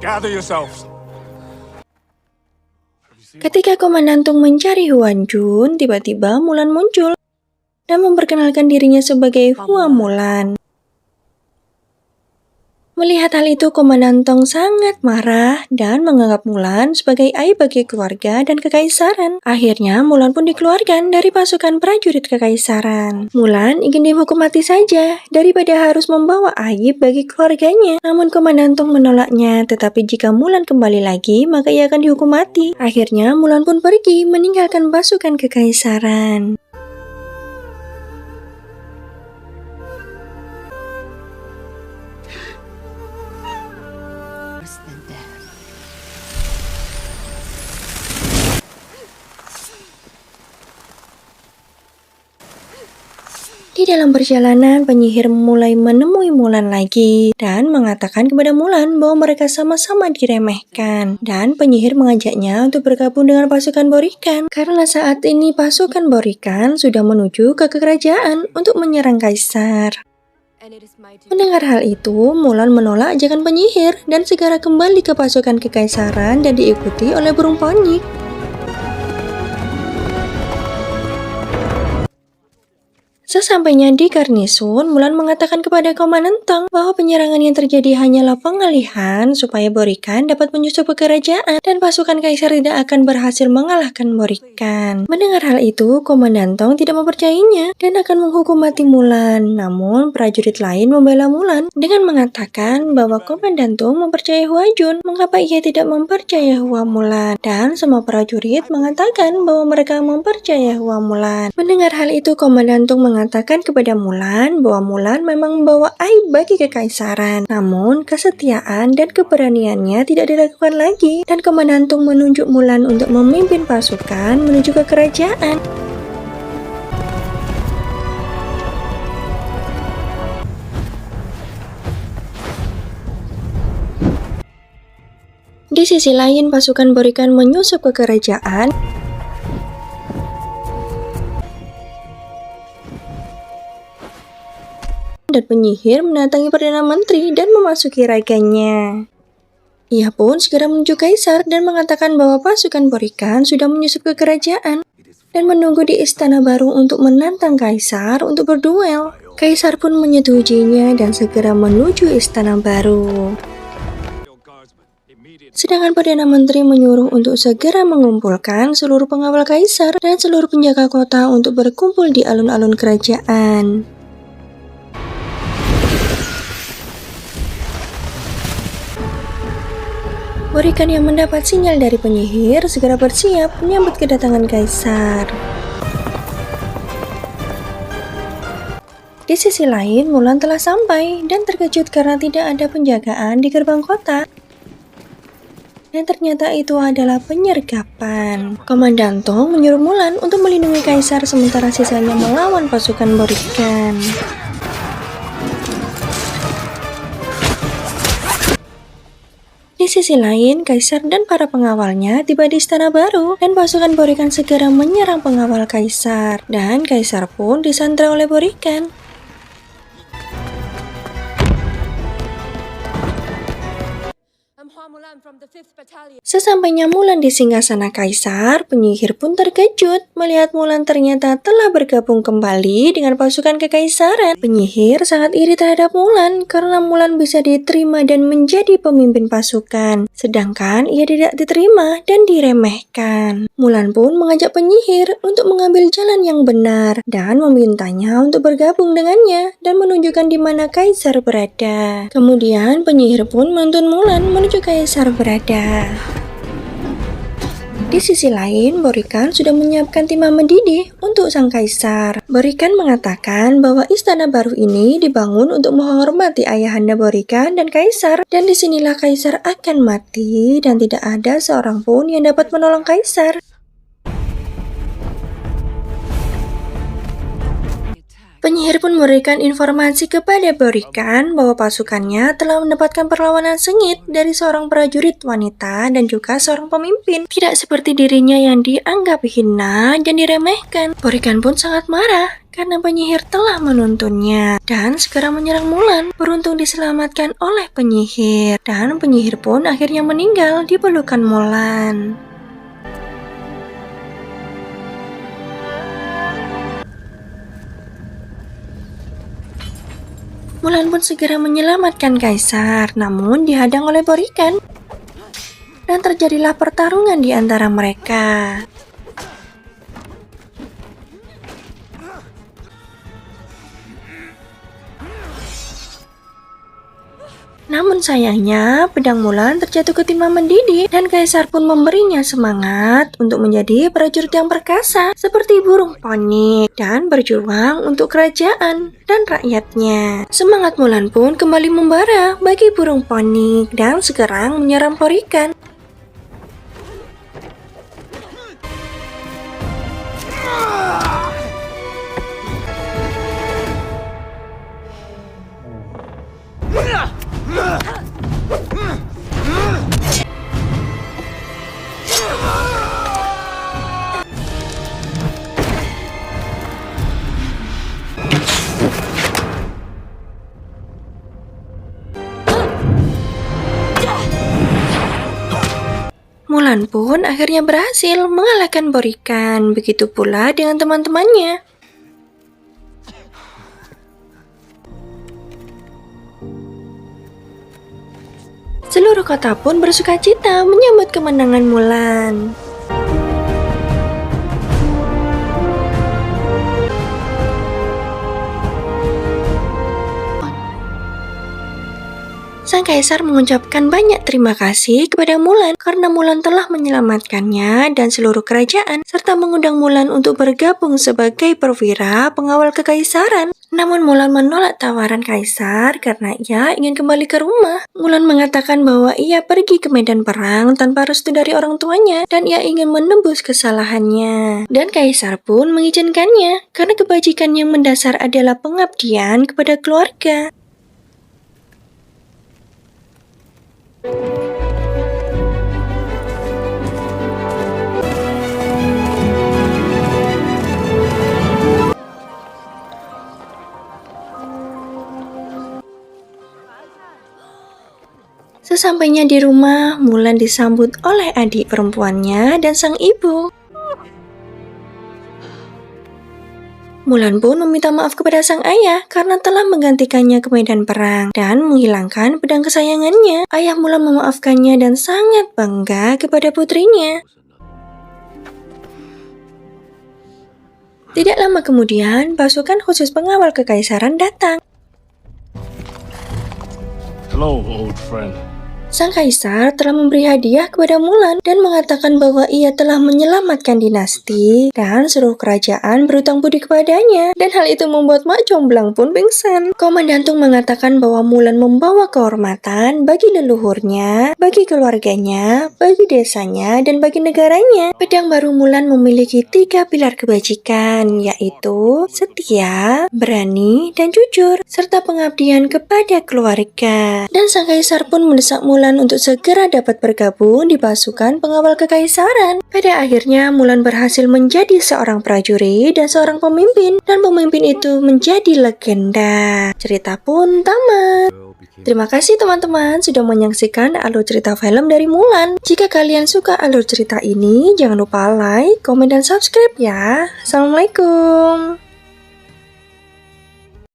Gather yourselves. Ketika Komandan Tung mencari Huan Jun, tiba-tiba Mulan muncul dan memperkenalkan dirinya sebagai Hua Mulan. Melihat hal itu, Komandan Tung sangat marah dan menganggap Mulan sebagai aib bagi keluarga dan kekaisaran. Akhirnya, Mulan pun dikeluarkan dari pasukan prajurit kekaisaran. Mulan ingin dihukum mati saja daripada harus membawa aib bagi keluarganya. Namun Komandan Tung menolaknya, tetapi jika Mulan kembali lagi, maka ia akan dihukum mati. Akhirnya, Mulan pun pergi meninggalkan pasukan kekaisaran. Di dalam perjalanan, penyihir mulai menemui Mulan lagi dan mengatakan kepada Mulan bahwa mereka sama-sama diremehkan. Dan penyihir mengajaknya untuk bergabung dengan pasukan Borikan karena saat ini pasukan Borikan sudah menuju ke kerajaan untuk menyerang kaisar. Mendengar hal itu, Mulan menolak ajakan penyihir dan segera kembali ke pasukan kekaisaran dan diikuti oleh burung ponyik. Sesampainya di Garnison, Mulan mengatakan kepada Komandan Tung bahwa penyerangan yang terjadi hanyalah pengalihan supaya Borikan dapat menyusup ke kerajaan dan pasukan kaisar tidak akan berhasil mengalahkan Borikan. Mendengar hal itu, Komandan Tung tidak mempercayainya dan akan menghukum mati Mulan. Namun, prajurit lain membela Mulan dengan mengatakan bahwa Komandan Tung mempercayai Hua Jun, mengapa ia tidak mempercayai Hua Mulan? Dan semua prajurit mengatakan bahwa mereka mempercayai Hua Mulan. Mendengar hal itu, Komandan Tung mengatakan kepada Mulan bahwa Mulan memang membawa aib bagi kekaisaran. Namun, kesetiaan dan keberaniannya tidak dilakukan lagi dan Komandan Tung menunjuk Mulan untuk memimpin pasukan menuju ke kerajaan. Di sisi lain, pasukan Borikan menyusup ke kerajaan dan penyihir mendatangi Perdana Menteri dan memasuki raganya. Ia pun segera menuju kaisar dan mengatakan bahwa pasukan Borikan sudah menyusup ke kerajaan dan menunggu di istana baru untuk menantang kaisar untuk berduel. Kaisar pun menyetujuinya dan segera menuju istana baru. Sedangkan Perdana Menteri menyuruh untuk segera mengumpulkan seluruh pengawal kaisar dan seluruh penjaga kota untuk berkumpul di alun-alun kerajaan. Borikan yang mendapat sinyal dari penyihir segera bersiap menyambut kedatangan kaisar. Di sisi lain, Mulan telah sampai dan terkejut karena tidak ada penjagaan di gerbang kota. Dan ternyata itu adalah penyergapan. Komandan Tung menyuruh Mulan untuk melindungi kaisar sementara sisanya melawan pasukan Borikan. Di sisi lain, kaisar dan para pengawalnya tiba di istana baru dan pasukan Borikan segera menyerang pengawal kaisar dan kaisar pun disandra oleh Borikan. Sesampainya Mulan di singgasana kaisar, penyihir pun terkejut melihat Mulan ternyata telah bergabung kembali dengan pasukan kekaisaran. Penyihir sangat iri terhadap Mulan karena Mulan bisa diterima dan menjadi pemimpin pasukan, sedangkan ia tidak diterima dan diremehkan. Mulan pun mengajak penyihir untuk mengambil jalan yang benar dan memintanya untuk bergabung dengannya dan menunjukkan di mana kaisar berada. Kemudian penyihir pun menuntun Mulan menuju kaisar berada. Di sisi lain, Borikan sudah menyiapkan timah mendidih untuk sang kaisar. Borikan mengatakan bahwa istana baru ini dibangun untuk menghormati ayahanda Borikan dan kaisar, dan disinilah kaisar akan mati dan tidak ada seorang pun yang dapat menolong kaisar. Penyihir pun memberikan informasi kepada Borikan bahwa pasukannya telah mendapatkan perlawanan sengit dari seorang prajurit wanita dan juga seorang pemimpin. Tidak seperti dirinya yang dianggap hina dan diremehkan. Borikan pun sangat marah karena penyihir telah menuntunnya dan segera menyerang Mulan. Beruntung diselamatkan oleh penyihir dan penyihir pun akhirnya meninggal di pelukan Mulan. Mulan pun segera menyelamatkan kaisar, namun dihadang oleh Borikan. Dan terjadilah pertarungan di antara mereka. Namun sayangnya, pedang Mulan terjatuh ketimpa mendidih dan kaisar pun memberinya semangat untuk menjadi prajurit yang perkasa seperti burung ponik dan berjuang untuk kerajaan dan rakyatnya. Semangat Mulan pun kembali membara bagi burung ponik dan segera menyerang Borikan. Mulan pun akhirnya berhasil mengalahkan Borikan, begitu pula dengan teman-temannya. Seluruh kota pun bersukacita menyambut kemenangan Mulan. Sang kaisar mengucapkan banyak terima kasih kepada Mulan karena Mulan telah menyelamatkannya dan seluruh kerajaan, serta mengundang Mulan untuk bergabung sebagai perwira pengawal kekaisaran. Namun Mulan menolak tawaran kaisar karena ia ingin kembali ke rumah. Mulan mengatakan bahwa ia pergi ke medan perang tanpa restu dari orang tuanya dan ia ingin menembus kesalahannya. Dan kaisar pun mengizinkannya karena kebajikan yang mendasar adalah pengabdian kepada keluarga. Sesampainya di rumah, Mulan disambut oleh adik perempuannya dan sang ibu. Mulan pun meminta maaf kepada sang ayah karena telah menggantikannya ke medan perang dan menghilangkan pedang kesayangannya. Ayah Mulan memaafkannya dan sangat bangga kepada putrinya. Tidak lama kemudian, pasukan khusus pengawal kekaisaran datang. Hello, old friend. Sang kaisar telah memberi hadiah kepada Mulan dan mengatakan bahwa ia telah menyelamatkan dinasti dan seluruh kerajaan berutang budi kepadanya, dan hal itu membuat Mak Comblang pun pingsan. Komandan Tung mengatakan bahwa Mulan membawa kehormatan bagi leluhurnya, bagi keluarganya, bagi desanya, dan bagi negaranya. Pedang baru Mulan memiliki 3 pilar kebajikan, yaitu setia, berani, dan jujur, serta pengabdian kepada keluarga. Dan sang kaisar pun mendesak Mulan untuk segera dapat bergabung di pasukan pengawal kekaisaran. Pada akhirnya Mulan berhasil menjadi seorang prajurit dan seorang pemimpin, dan pemimpin itu menjadi legenda. Cerita pun tamat. Terima kasih teman-teman sudah menyaksikan alur cerita film dari Mulan. Jika kalian suka alur cerita ini, jangan lupa like, komen, dan subscribe ya. Assalamualaikum.